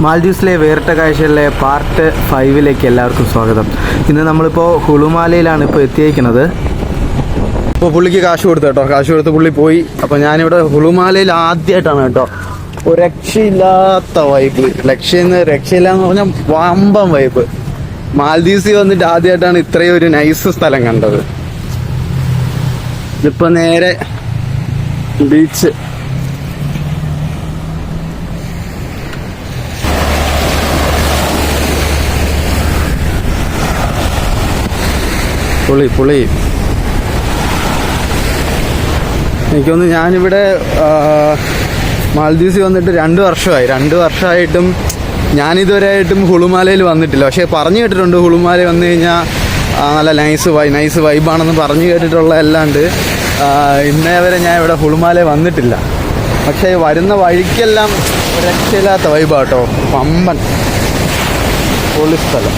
മാൽദീവ്സിലെ വേറിട്ട കാഴ്ചകളിലെ പാർട്ട് 5 എല്ലാവർക്കും സ്വാഗതം. ഇന്ന് നമ്മളിപ്പോൾ ഹുളുമാലയിലാണ് ഇപ്പോൾ എത്തിയിരിക്കുന്നത്. ഇപ്പോൾ പുള്ളിക്ക് കാശ് കൊടുത്തു കേട്ടോ, കാശ് കൊടുത്ത് പുള്ളി പോയി. അപ്പോൾ ഞാനിവിടെ ഹുളുമാലയിൽ ആദ്യമായിട്ടാണ് കേട്ടോ. ഒരു രക്ഷയില്ലാത്ത വൈബ്, രക്ഷയില്ലാന്ന് പറഞ്ഞാൽ വമ്പൻ വൈബ്. മാൽദീവ്സിൽ വന്നിട്ട് ആദ്യമായിട്ടാണ് ഇത്രയും ഒരു നൈസ് സ്ഥലം കണ്ടത്. ഇതിപ്പോൾ നേരെ ബീച്ച്. പുളി എനിക്കൊന്ന് ഞാനിവിടെ മാൽദീവ്സിൽ വന്നിട്ട് 2 വർഷമായി. 2 വർഷമായിട്ടും ഞാനിതുവരെയായിട്ടും ഹുളുമാലയിൽ വന്നിട്ടില്ല. പക്ഷേ പറഞ്ഞു കേട്ടിട്ടുണ്ട് ഹുളുമാലയിൽ വന്നു കഴിഞ്ഞാൽ നല്ല നൈസ് വൈബാണെന്ന് പറഞ്ഞു കേട്ടിട്ടുള്ള അല്ലാണ്ട് ഇന്നേ വരെ ഞാൻ ഇവിടെ ഹുളുമാലയിൽ വന്നിട്ടില്ല. പക്ഷേ വരുന്ന വഴിക്കെല്ലാം രക്ഷയില്ലാത്ത വൈബാട്ടോ, പമ്പൻ പൊളി സ്ഥലം.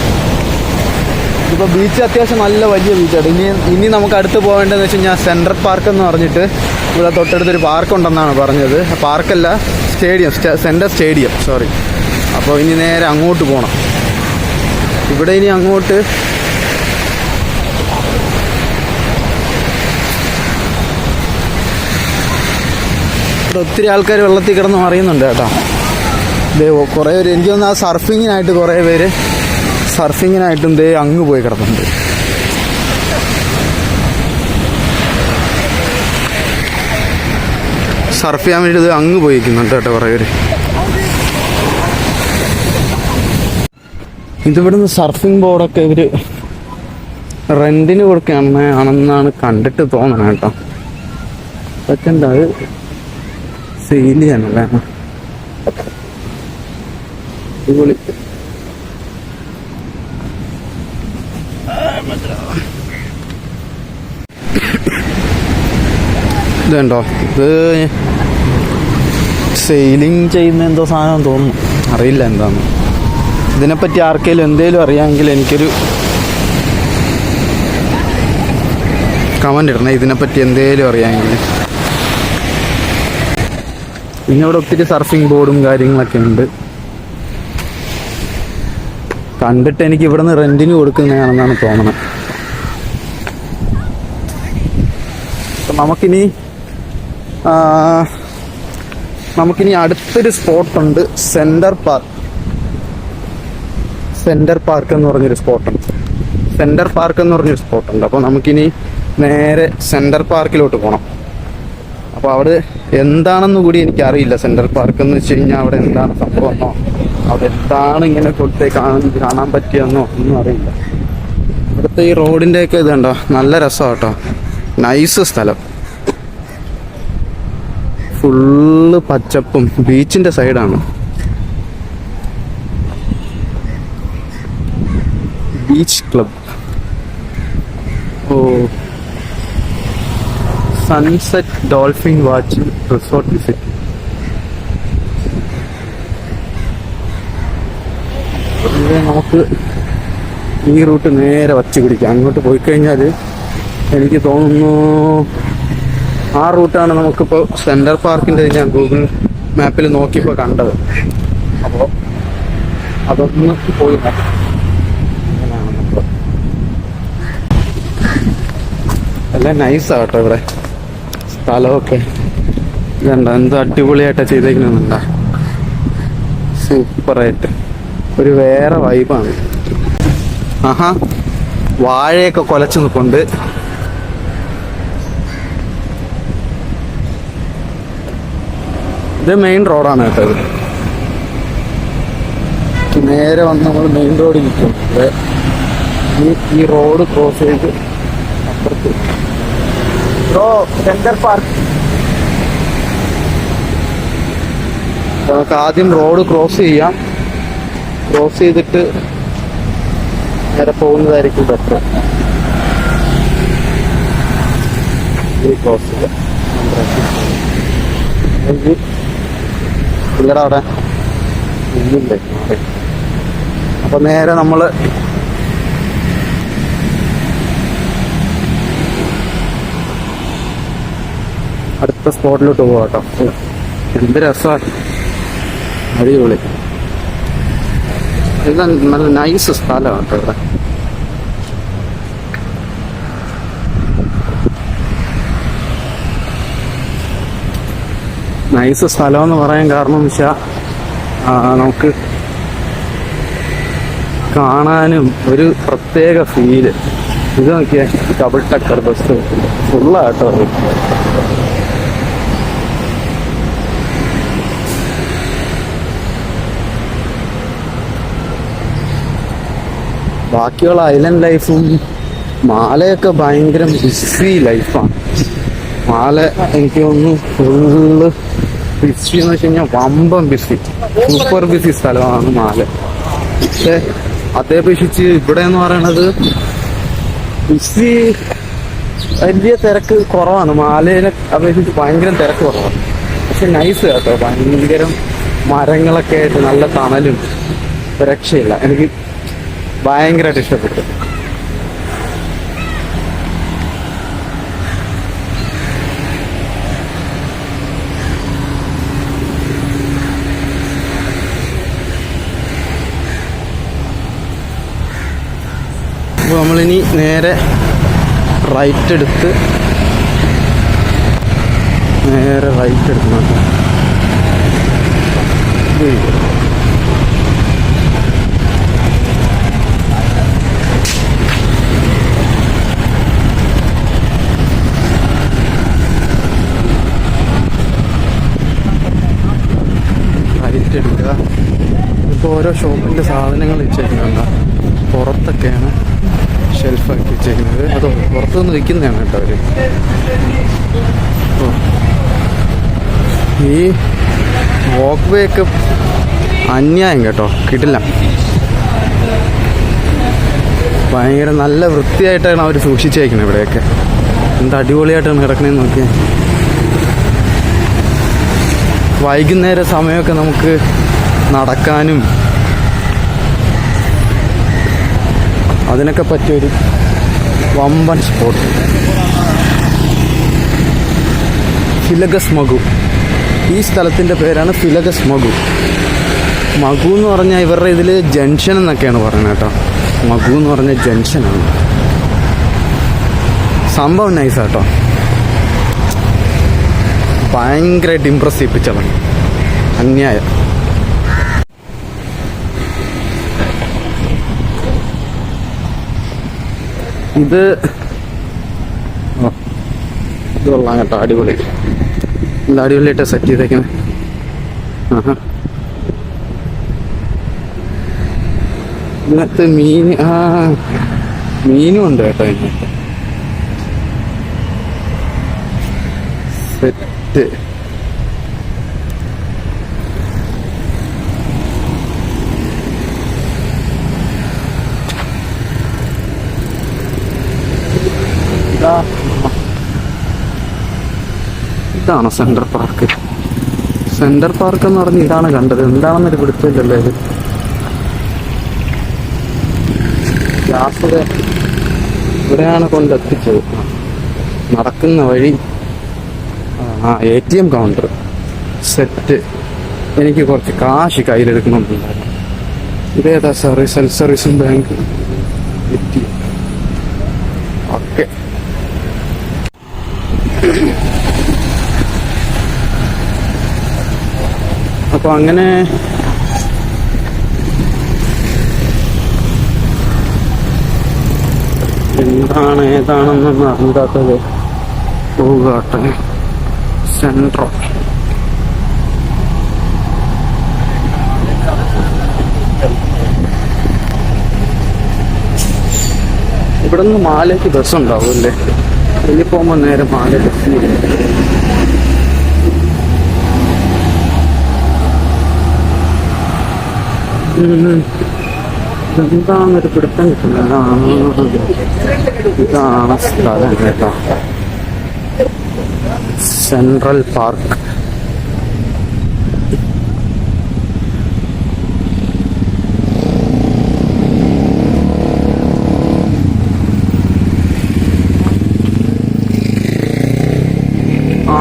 ഇപ്പോൾ ബീച്ച് അത്യാവശ്യം നല്ല വലിയ ബീച്ചാണ്. ഇനി നമുക്ക് അടുത്ത് പോകേണ്ടതെന്ന് വെച്ച് കഴിഞ്ഞാൽ സെൻട്രൽ പാർക്ക് എന്ന് പറഞ്ഞിട്ട് ഇവിടെ തൊട്ടടുത്തൊരു പാർക്കുണ്ടെന്നാണ് പറഞ്ഞത്. പാർക്കല്ല, സെൻട്രൽ സ്റ്റേഡിയം. അപ്പോൾ ഇനി നേരെ അങ്ങോട്ട് പോകണം. ഇവിടെ ഇനി അങ്ങോട്ട് ഇവിടെ ഒത്തിരി ആൾക്കാർ വെള്ളത്തിൽ കിടന്ന് മറിയുന്നുണ്ട് കേട്ടോ. കുറേ പേര്, എനിക്ക് തോന്നുന്നു ആ സർഫിങ്ങിനായിട്ട് കുറേ പേര് സർഫിങ്ങിനായിട്ടും അങ്ങ് പോയി കിടക്കുന്നുണ്ട്. സർഫ് ചെയ്യാൻ വേണ്ടി അങ്ങ് പോയിരിക്കുന്നുണ്ട് കേട്ടോ കുറേ പേര്. ഇതിവിടുന്ന് സർഫിംഗ് ബോർഡൊക്കെ ഇവർ റെന്റിന് കൊടുക്കുകയാണെന്നാണ് കണ്ടിട്ട് തോന്നണം കേട്ടോ. പറ്റണ്ട, അത് സെയിൽ ചെയ്യാനല്ലേ. അടിപൊളി. ഇതുണ്ടോ, ഇത് സെയിലിംഗ് ചെയ്യുന്ന എന്തോ സാധനം തോന്നുന്നു, അറിയില്ല എന്താന്ന്. ഇതിനെപ്പറ്റി ആർക്കെങ്കിലും എന്തേലും അറിയാമെങ്കിൽ എനിക്കൊരു കമൻ്റ് ഇടണേ, ഇതിനെപ്പറ്റി എന്തേലും അറിയാമെങ്കിൽ. പിന്നെ ഇവിടെ ഒത്തിരി സർഫിംഗ് ബോർഡും കാര്യങ്ങളൊക്കെ ഉണ്ട്. കണ്ടിട്ട് എനിക്ക് ഇവിടെ നിന്ന് റെന്റിന് കൊടുക്കുന്നതാണെന്നാണ് തോന്നുന്നത്. നമുക്കിനി അടുത്തൊരു സ്പോട്ടുണ്ട്, സെൻട്രൽ പാർക്ക് എന്ന് പറഞ്ഞൊരു സ്പോട്ടുണ്ട്. അപ്പോൾ നമുക്കിനി നേരെ സെൻട്രൽ പാർക്കിലോട്ട് പോകണം. അപ്പോൾ അവിടെ എന്താണെന്ന് കൂടി എനിക്കറിയില്ല. സെൻട്രൽ പാർക്ക് എന്ന് വെച്ച് കഴിഞ്ഞാൽ അവിടെ എന്താണ് സംഭവമെന്നോ, അവിടെ എന്താണ് ഇങ്ങനെ കൊടുത്തേ കാണാൻ പറ്റിയെന്നോ ഒന്നും അറിയില്ല. ഇവിടുത്തെ ഈ റോഡിൻ്റെയൊക്കെ ഇത് കണ്ടോ, നല്ല രസമാണ് കേട്ടോ. നൈസ് സ്ഥലം, ഫുള്ള് പച്ചപ്പും. ബീച്ചിൻ്റെ സൈഡാണ്. Beach club. Sunset dolphin watching resort visit. നമുക്ക് ഈ റൂട്ട് നേരെ വച്ച് പിടിക്കാം. അങ്ങോട്ട് പോയി കഴിഞ്ഞാൽ എനിക്ക് തോന്നുന്നു ആ റൂട്ടാണ് നമുക്കിപ്പോൾ സെൻട്രൽ പാർക്കിൻ്റെ ഞാൻ ഗൂഗിൾ മാപ്പിൽ നോക്കിയപ്പോൾ കണ്ടത്. അപ്പോൾ അതൊന്ന് പോയി നോക്കാം. എല്ലാം നൈസാണ് കേട്ടോ ഇവിടെ സ്ഥലമൊക്കെ. ഇതുണ്ടോ, എന്ത് അടിപൊളിയായിട്ടാണ് ചെയ്തേക്കുന്നുണ്ടാ, സൂപ്പറായിട്ട്. ഒരു വേറെ വൈബാണ്. വാഴയൊക്കെ കൊലച്ചു നിൽപ്പുണ്ട്. ഇത് മെയിൻ റോഡാണ് കേട്ടോ. ഇത് നേരെ വന്ന് നമ്മൾ മെയിൻ റോഡിൽ നിൽക്കും. ഈ റോഡ് ക്രോസ് ചെയ്ത് അപ്പുറത്ത് സെൻട്രൽ പാർക്ക്. നമുക്ക് ആദ്യം റോഡ് ക്രോസ് ചെയ്യാം. ക്രോസ് ചെയ്തിട്ട് നേരെ പോകുന്നതായിരിക്കും ബെറ്റർ. ക്രോസ് ചെയ്യാം. പിള്ളേർ അവിടെ ഇല്ലേ. അപ്പൊ നേരെ നമ്മള് അടുത്ത സ്പോട്ടിലോട്ട് പോകാം കേട്ടോ. എന്ത് രസമാണ്, അടിപൊളി. ഇത് നല്ല നൈസ് സ്ഥലമാണ് കേട്ടോ ഇവിടെ. നൈസ് സ്ഥലം എന്ന് പറയാൻ കാരണം എന്ന് വെച്ചാൽ നമുക്ക് കാണാനും ഒരു പ്രത്യേക ഫീല്. ഇത് നോക്കിയാൽ ഡബിൾ ടക്കർ ബസ് ഫുള്ളാട്ടോ. ബാക്കിയുള്ള ഐലൻഡ് ലൈഫും മാലയൊക്കെ ഭയങ്കര ബിസി ലൈഫാണ്. മാല എനിക്ക് തോന്നുന്നു ഫുള്ള് ബിസി എന്ന് വെച്ച് കഴിഞ്ഞാൽ വമ്പം ബിസി, സൂപ്പർ ബിസി സ്ഥലമാണ് മാല. പക്ഷെ അതേ അപേക്ഷിച്ച് ഇവിടെ എന്ന് പറയണത് ബിസി വലിയ തിരക്ക് കുറവാണ്. മാലയിലെ അപേക്ഷിച്ച് ഭയങ്കര തിരക്ക് കുറവാണ്. പക്ഷെ നൈസ് കേട്ടോ, ഭയങ്കരം മരങ്ങളൊക്കെ ആയിട്ട് നല്ല തണലും രക്ഷയില്ല. എനിക്ക് ഭയങ്കരമായിട്ട് ഇഷ്ടപ്പെട്ടു. അപ്പോൾ നമ്മളിനി നേരെ റൈറ്റ് എടുത്ത് നോക്കാം. റൈറ്റ് എടുക്കുക. ഇപ്പോൾ ഓരോ ഷോപ്പിൻ്റെ സാധനങ്ങൾ വെച്ചേക്കുന്നുണ്ടോ, പുറത്തൊക്കെയാണ് ഷെൽഫാക്കി വെച്ചേക്കുന്നത്. അത് പുറത്തുനിന്ന് വിൽക്കുന്നതാണ് കേട്ടോ അവർ. ഈ വാക്ക് വേ ഒക്കെ അന്യായം കേട്ടോ, കിട്ടില്ല. ഭയങ്കര നല്ല വൃത്തിയായിട്ടാണ് അവർ സൂക്ഷിച്ചേക്കുന്നത് ഇവിടെയൊക്കെ. എന്ത് അടിപൊളിയായിട്ടാണ് കിടക്കണേന്ന് നോക്കിയാൽ. വൈകുന്നേര സമയമൊക്കെ നമുക്ക് നടക്കാനും അതിനൊക്കെ പറ്റിയൊരു വമ്പൻ സ്പോട്ട്. ഫിലഗസ് മഗു. ഈ സ്ഥലത്തിൻ്റെ പേരാണ് ഫിലഗസ് മഗു. മഗു എന്ന് പറഞ്ഞാൽ ഇവരുടെ ഇതിൽ ജംഗ്ഷൻ എന്നൊക്കെയാണ് പറയുന്നത് കേട്ടോ. മഗു എന്ന് പറഞ്ഞ ജംഗ്ഷനാണ്. സംഭവം നൈസാട്ടോ, ഭയങ്കരമായിട്ട് ഇമ്പ്രസ് ചെയ്യിപ്പിച്ചതാണ്. അന്യായം. ഇത് കൊള്ളാം കേട്ടോ, അടിപൊളി. നല്ല അടിപൊളിയായിട്ട് സെറ്റ് ചെയ്തേക്കുന്നത്. ഇതിനകത്ത് മീനും ഉണ്ട് കേട്ടോ. ഇതിനകത്ത് സെറ്റ്. ഇതാണ് സെൻട്രൽ പാർക്ക്. സെൻട്രൽ പാർക്ക് എന്ന് പറഞ്ഞ് ഇതാണ് കണ്ടത്. എന്താണെന്നൊരു പിടുത്തമില്ലല്ലോ ഇത്. ഗ്യാസ് ഇവിടെയാണ് കൊണ്ടെത്തിച്ചത്. നടക്കുന്ന വഴി ATM കൗണ്ടർ സെറ്റ്. എനിക്ക് കുറച്ച് കാശ് കയ്യിലെടുക്കണമെന്നുണ്ടായിരുന്നു. ഇതേതാ സർവീസും ബാങ്ക് ATM. ഓക്കെ, അപ്പൊ അങ്ങനെ എന്താണ് ഏതാണെന്നൊന്നും അറിഞ്ഞാത്തത് പോകാട്ടെ. സെൻട്രോ ഇവിടെ നിന്ന് മാലേക്ക് ബസ് ഉണ്ടാവും അല്ലേ? ഇതിൽ പോകുമ്പോൾ നേരെ മാല ബസ്. എന്താന്നൊരു പിടുത്തം കിട്ടുന്നില്ല. ഇതാണ് സ്ഥലം കേട്ടോ, സെൻട്രൽ പാർക്ക്.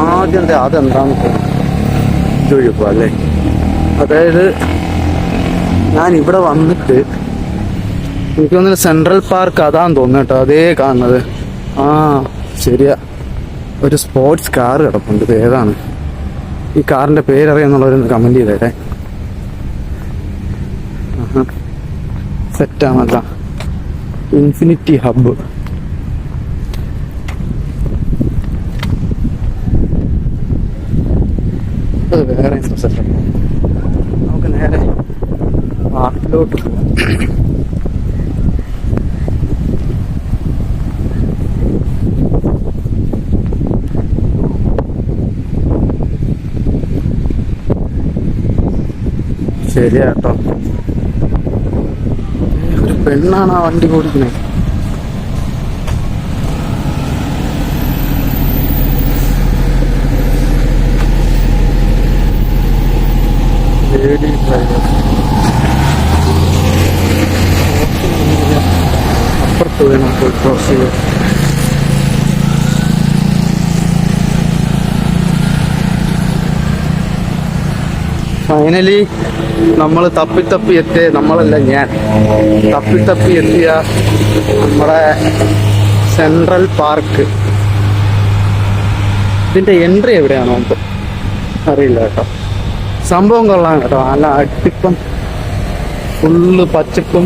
ആദ്യത്തെ അതെന്താന്ന് ചോദിക്കുക അല്ലേ? അതായത് ഞാൻ ഇവിടെ വന്നിട്ട് എനിക്ക് തോന്നുന്നു സെൻട്രൽ പാർക്ക് അതാന്ന് തോന്നുന്നു കേട്ടോ, അതേ കാണുന്നത്. ആ ശരിയാ, ഒരു സ്പോർട്സ് കാർ കിടപ്പുണ്ട്. ഇത് ഏതാണ്? ഈ കാറിന്റെ പേരറിയാന്നുള്ളവരൊന്ന് കമന്റ് ചെയ്തേട്ടെ. സെറ്റാണല്ല, ഇൻഫിനിറ്റി ഹബ്ബ്. അത് വേറെ സെറ്റപ്പ്. നമുക്ക് നേരെ പാർക്കിലോട്ട് പോകാം. ശരിയാട്ടോ, ഒരു പെണ്ണാണ് ആ വണ്ടി ഓടിക്കുന്നത്. അപ്പുറത്ത് വേണം പോയി ക്രോസ് ചെയ്യാൻ. ഫൈനലി നമ്മൾ തപ്പി എത്തിയ, നമ്മളല്ല ഞാൻ തപ്പി എത്തിയ നമ്മുടെ സെൻട്രൽ പാർക്ക്. ഇതിന്റെ എൻട്രി എവിടെയാണോ നമുക്ക് അറിയില്ല കേട്ടോ. സംഭവം കൊള്ളാം കേട്ടോ, നല്ല അടിപ്പം, ഫുള്ള് പച്ചപ്പും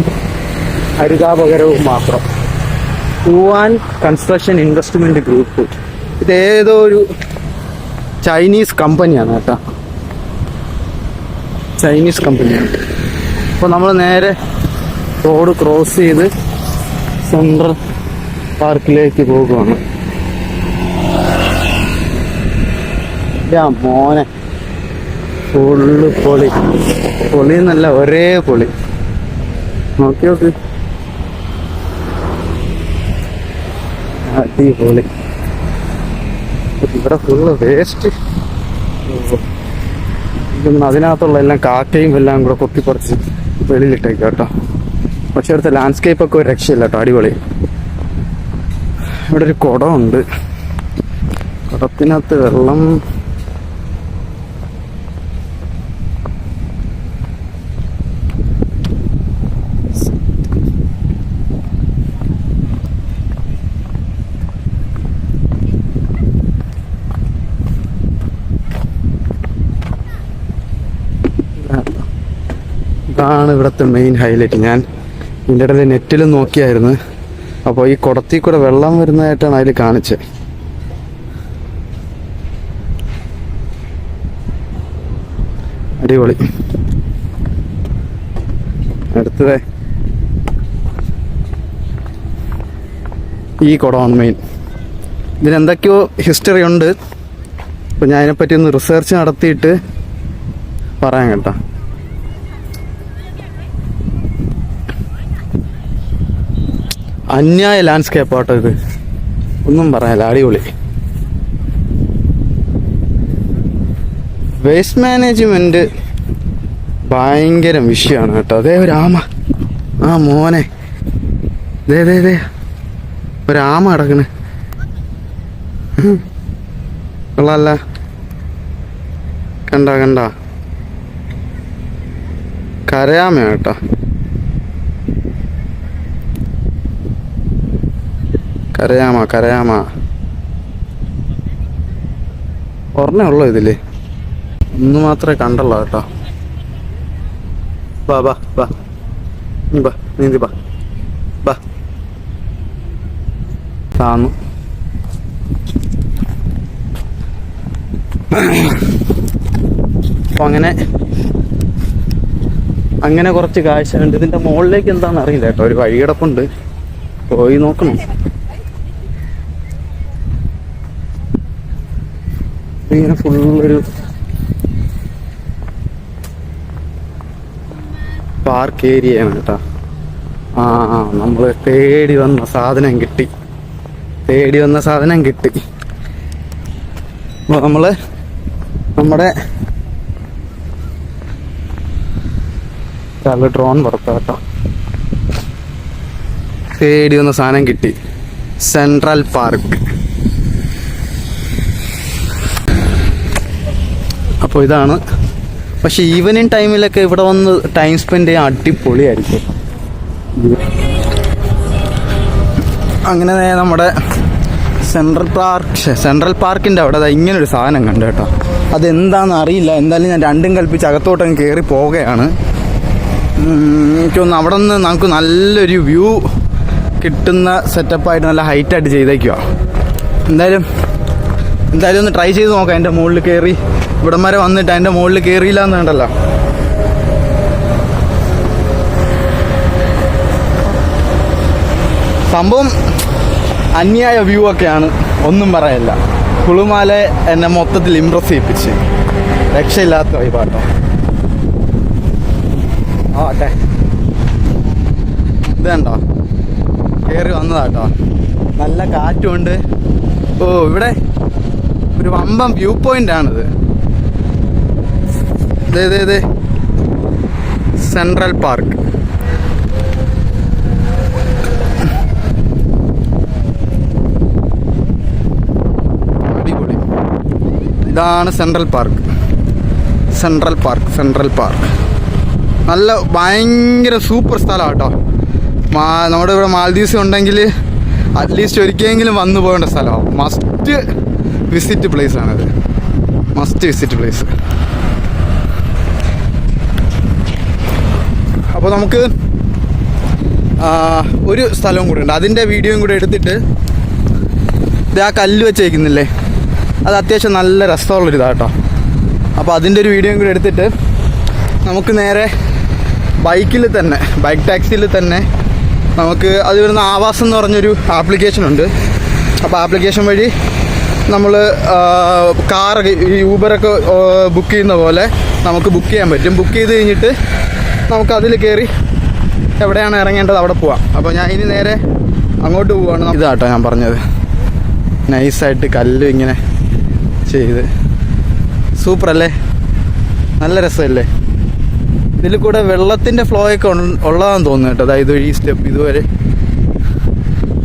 ഹരിതാപകരവും മാത്രം. പൂവാൻ കൺസ്ട്രക്ഷൻ ഇൻവെസ്റ്റ്മെന്റ് ഗ്രൂപ്പ്, ഇതേതോ ഒരു ചൈനീസ് കമ്പനിയാണ് കേട്ടോ, ചൈനീസ് കമ്പനിയാണ്. അപ്പോൾ നമ്മൾ നേരെ റോഡ് ക്രോസ് ചെയ്ത് സെൻട്രൽ പാർക്കിലേക്ക് പോകുകയാണ്. മോനെ ഫുള്ള് പൊളി, പൊളി എന്നല്ല ഒരേ പൊളി. നോക്കി നോക്ക്, അടിപൊളി. ഇവിടെ ഫുള്ള് വേസ്റ്റ്. അതിനകത്തുള്ള എല്ലാം കാക്കയും എല്ലാം കൂടെ പൊട്ടിപ്പറിച്ച് വെളിയിലിട്ടേക്ക് കേട്ടോ. പക്ഷെ ഇവിടുത്തെ ലാൻഡ്സ്കേപ്പ് ഒക്കെ ഒരു രക്ഷയില്ല കേട്ടോ, അടിപൊളി. ഇവിടെ ഒരു കുടമുണ്ട്, കുടത്തിനകത്ത് വെള്ളം. ഇതാണ് ഇവിടുത്തെ മെയിൻ ഹൈലൈറ്റ്. ഞാൻ ഇതിൻ്റെ ഇടയിൽ നെറ്റിലും നോക്കിയായിരുന്നു. അപ്പോൾ ഈ കുടത്തിൽ കൂടെ വെള്ളം വരുന്നതായിട്ടാണ് അതിൽ കാണിച്ചത്. അടിപൊളി. അടുത്തത് ഈ കുടമാണ് മെയിൻ. ഇതിനെന്തൊക്കെയോ ഹിസ്റ്ററി ഉണ്ട്. അപ്പോൾ ഞാൻ അതിനെപ്പറ്റി ഒന്ന് റിസർച്ച് നടത്തിയിട്ട് പറയാം കേട്ടോ. അന്യായ ലാൻഡ്സ്കേപ്പ് ആട്ടോ ഇത്, ഒന്നും പറയാനില്ല, അടിപൊളി. വേസ്റ്റ് മാനേജ്മെന്റ് ഭയങ്കര വിഷയമാണ് കേട്ടോ. അതേ ഒരു ആമ, ആ മോനെ, ദേ ഒരാമ കിടക്കണ്. കൊള്ളാല്ല, കണ്ട കരയാമ കേട്ടോ. കരയാമ ഒരെണ്ണേ ഉള്ളൂ ഇതില്, ഒന്ന് മാത്രമേ കണ്ടുള്ളൂ കേട്ടോ. ബാ നീന്തി ബാ താന്നു. അപ്പൊ അങ്ങനെ കുറച്ച് കാഴ്ച ഉണ്ട്. ഇതിന്റെ മുകളിലേക്ക് എന്താണെന്ന് അറിയില്ല കേട്ടോ, ഒരു വഴി കിടപ്പുണ്ട്, പോയി നോക്കണം. ഇങ്ങനെ ഫുള്ളൊരു പാർക്ക് ഏരിയയാണ് കേട്ടോ. നമ്മൾ തേടി വന്ന സാധനം കിട്ടി. അപ്പോൾ നമ്മുടെ ഡ്രോൺ പുറത്താ കേട്ടോ. തേടി വന്ന സാധനം കിട്ടി, സെൻട്രൽ പാർക്ക്. അപ്പോൾ ഇതാണ് പക്ഷേ ഈവനിങ് ടൈമിലൊക്കെ ഇവിടെ വന്ന് ടൈം സ്പെൻഡ് ചെയ്യാൻ അടിപൊളിയായിരിക്കും. അങ്ങനെ നമ്മുടെ സെൻട്രൽ പാർക്കിൻ്റെ അവിടെ ഇങ്ങനൊരു സാധനം കണ്ടു കേട്ടോ. അതെന്താണെന്ന് അറിയില്ല. എന്തായാലും ഞാൻ രണ്ടും കൽപ്പിച്ച് അകത്തോട്ടങ്ങ് കയറി പോവുകയാണ്. എനിക്കൊന്ന് അവിടെ നിന്ന് നമുക്ക് നല്ലൊരു വ്യൂ കിട്ടുന്ന സെറ്റപ്പായിട്ട് നല്ല ഹൈറ്റായിട്ട് ചെയ്തേക്കുക. എന്തായാലും ഒന്ന് ട്രൈ ചെയ്ത് നോക്കാം. അതിൻ്റെ മുകളിൽ കയറി ഇവിടം വരെ വന്നിട്ട് അതിൻ്റെ മുകളിൽ കയറിയില്ല എന്ന് കണ്ടല്ലോ. സംഭവം അന്യായ വ്യൂ ഒക്കെയാണ്, ഒന്നും പറയല്ല. കുളുമാല എന്നെ മൊത്തത്തിൽ ഇമ്പ്രസ് ചെയ്യിപ്പിച്ച് രക്ഷയില്ലാത്ത വൈബാട്ടോ. ആട്ടെ ഇത് കണ്ടോ, കയറി വന്നതാട്ടോ. നല്ല കാറ്റുമുണ്ട്. ഓ, ഇവിടെ ഒരു വമ്പം വ്യൂ പോയിന്റ് ആണിത്. ഇത് സെൻട്രൽ പാർക്ക്. അടിപൊളി. ഇതാണ് സെൻട്രൽ പാർക്ക്. നല്ല ഭയങ്കര സൂപ്പർ സ്ഥലമാണ് കേട്ടോ. നമ്മുടെ ഇവിടെ മാൽദീവ്സ് ഉണ്ടെങ്കിൽ അറ്റ്ലീസ്റ്റ് ഒരിക്കലെങ്കിലും വന്നു പോകേണ്ട സ്ഥലമാണ്. മസ്റ്റ് വിസിറ്റ് പ്ലേസ് ആണിത്. അപ്പോൾ നമുക്ക് ഒരു സ്ഥലവും കൂടെ ഉണ്ട്. അതിൻ്റെ വീഡിയോയും കൂടെ എടുത്തിട്ട് ഇത് ആ കല്ല് വെച്ചേക്കുന്നില്ലേ, അത് അത്യാവശ്യം നല്ല രസമുള്ളൊരിതാണ് കേട്ടോ. അപ്പോൾ അതിൻ്റെ ഒരു വീഡിയോയും കൂടെ എടുത്തിട്ട് നമുക്ക് നേരെ ബൈക്ക് ടാക്സിയിൽ തന്നെ നമുക്ക് അത് വരുന്ന ആവാസം എന്ന് പറഞ്ഞൊരു ആപ്ലിക്കേഷനുണ്ട്. അപ്പോൾ ആപ്ലിക്കേഷൻ വഴി നമ്മൾ കാറൊക്കെ ഈ ഊബറൊക്കെ ബുക്ക് ചെയ്യുന്ന പോലെ നമുക്ക് ബുക്ക് ചെയ്യാൻ പറ്റും. ബുക്ക് ചെയ്ത് കഴിഞ്ഞിട്ട് നമുക്ക് അതിൽ കയറി എവിടെയാണ് ഇറങ്ങേണ്ടത് അവിടെ പോവാം. അപ്പോൾ ഞാൻ ഇനി നേരെ അങ്ങോട്ട് പോവുകയാണ്. ഇതാട്ടോ ഞാൻ പറഞ്ഞത്, നൈസായിട്ട് കല്ല് ഇങ്ങനെ ചെയ്ത് സൂപ്പറല്ലേ, നല്ല രസമല്ലേ. ഇതിൽ കൂടെ വെള്ളത്തിൻ്റെ ഫ്ലോ ഒക്കെ ഉള്ളതാണെന്ന് തോന്നുന്നു കേട്ടോ. അതായത് ഈ സ്റ്റെപ്പ് ഇതുവരെ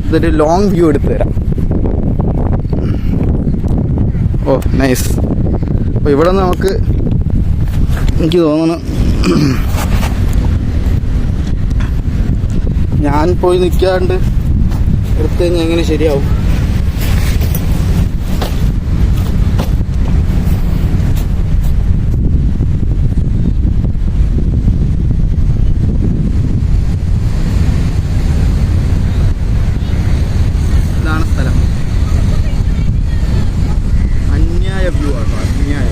ഇതൊരു ലോങ് വ്യൂ എടുത്ത് തരാം. ഓ നൈസ്. അപ്പോൾ ഇവിടെ നമുക്ക് എനിക്ക് തോന്നുന്നു ഞാൻ പോയി നിൽക്കാണ്ട് എടുത്തു കഴിഞ്ഞാൽ എങ്ങനെ ശരിയാവും. ഇതാണ് സ്ഥലം. അന്യായ വ്യൂ ആട്ടോ, അന്യായ.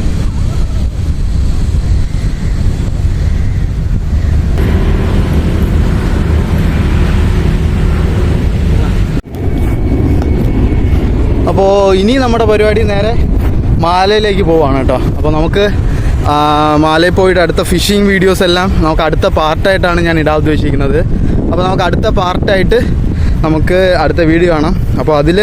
അപ്പോൾ ഇനി നമ്മുടെ പരിപാടി നേരെ മാലയിലേക്ക് പോവാണ് കേട്ടോ. അപ്പോൾ നമുക്ക് മാലയിൽ പോയിട്ട് അടുത്ത ഫിഷിംഗ് വീഡിയോസ് എല്ലാം നമുക്ക് അടുത്ത പാർട്ടായിട്ടാണ് ഞാൻ ഇടാൻ ഉദ്ദേശിക്കുന്നത്. അപ്പോൾ നമുക്ക് അടുത്ത പാർട്ടായിട്ട് നമുക്ക് അടുത്ത വീഡിയോ കാണാം. അപ്പോൾ അതിൽ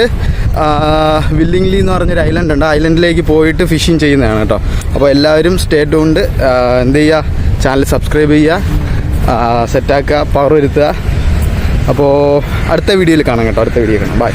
വില്ലിംഗ്ലി എന്ന് പറഞ്ഞൊരു ഐലൻഡ് ഉണ്ട്. ഐലൻഡിലേക്ക് പോയിട്ട് ഫിഷിങ് ചെയ്യുന്നതാണ് കേട്ടോ. അപ്പോൾ എല്ലാവരും സ്റ്റേ ട്യൂൺഡ്. എന്ത് ചെയ്യുക, ചാനൽ സബ്സ്ക്രൈബ് ചെയ്യുക, സെറ്റാക്കുക, പവർ വരുത്തുക. അപ്പോൾ അടുത്ത വീഡിയോയിൽ കാണാം കേട്ടോ. അടുത്ത വീഡിയോ കാണാം. ബൈ.